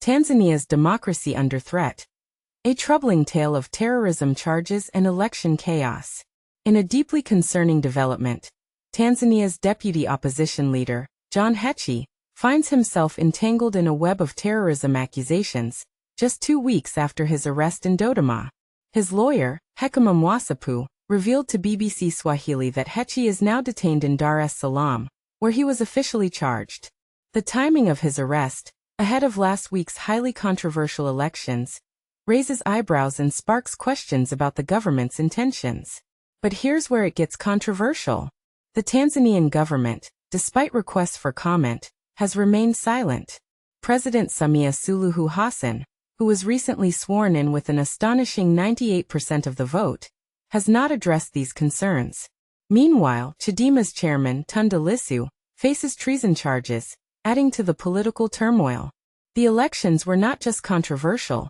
Tanzania's democracy under threat. A troubling tale of terrorism charges and election chaos. In a deeply concerning development, Tanzania's deputy opposition leader, John Heche, finds himself entangled in a web of terrorism accusations, just 2 weeks after his arrest in Dodoma. His lawyer, Heche Mwasapu, revealed to BBC Swahili that Heche is now detained in Dar es Salaam, where he was officially charged. The timing of his arrest, ahead of last week's highly controversial elections, raises eyebrows and sparks questions about the government's intentions. But here's where it gets controversial. The Tanzanian government, despite requests for comment, has remained silent. President Samia Suluhu Hassan, who was recently sworn in with an astonishing 98% of the vote, has not addressed these concerns. Meanwhile, Chadema's chairman, Tundu Lissu, faces treason charges, adding to the political turmoil. The elections were not just controversial.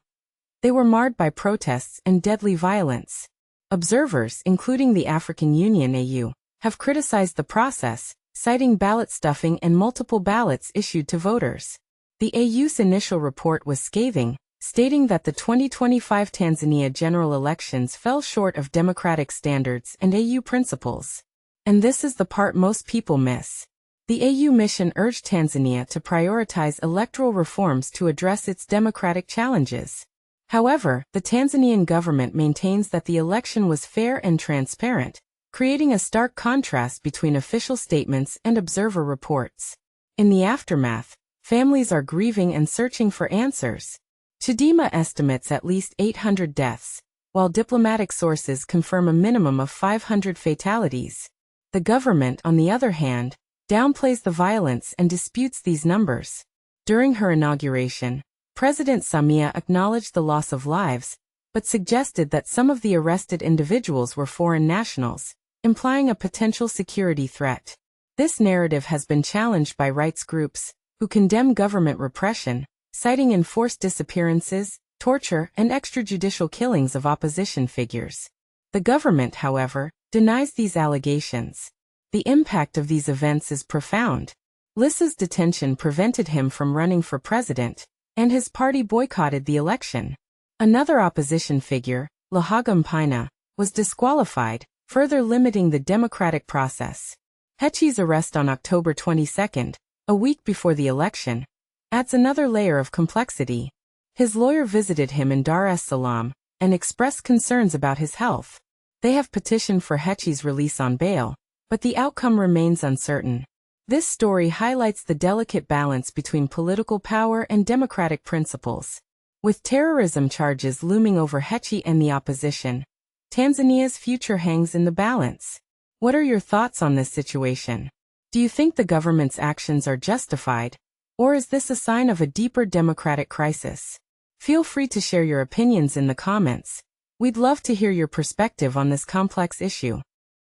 They were marred by protests and deadly violence. Observers, including the African Union (AU), have criticized the process, citing ballot stuffing and multiple ballots issued to voters. The AU's initial report was scathing, stating that the 2025 Tanzania general elections fell short of democratic standards and AU principles. And this is the part most people miss. The AU mission urged Tanzania to prioritize electoral reforms to address its democratic challenges. However, the Tanzanian government maintains that the election was fair and transparent, creating a stark contrast between official statements and observer reports. In the aftermath, families are grieving and searching for answers. Chadema estimates at least 800 deaths, while diplomatic sources confirm a minimum of 500 fatalities. The government, on the other hand, downplays the violence and disputes these numbers. During her inauguration, President Samia acknowledged the loss of lives, but suggested that some of the arrested individuals were foreign nationals, implying a potential security threat. This narrative has been challenged by rights groups, who condemn government repression, citing enforced disappearances, torture, and extrajudicial killings of opposition figures. The government, however, denies these allegations. The impact of these events is profound. Lissu's detention prevented him from running for president, and his party boycotted the election. Another opposition figure, Luhaga Mpina, was disqualified, further limiting the democratic process. Heche's arrest on October 22, a week before the election, adds another layer of complexity. His lawyer visited him in Dar es Salaam and expressed concerns about his health. They have petitioned for Heche's release on bail, but the outcome remains uncertain. This story highlights the delicate balance between political power and democratic principles. With terrorism charges looming over Heche and the opposition, Tanzania's future hangs in the balance. What are your thoughts on this situation? Do you think the government's actions are justified, or is this a sign of a deeper democratic crisis? Feel free to share your opinions in the comments. We'd love to hear your perspective on this complex issue.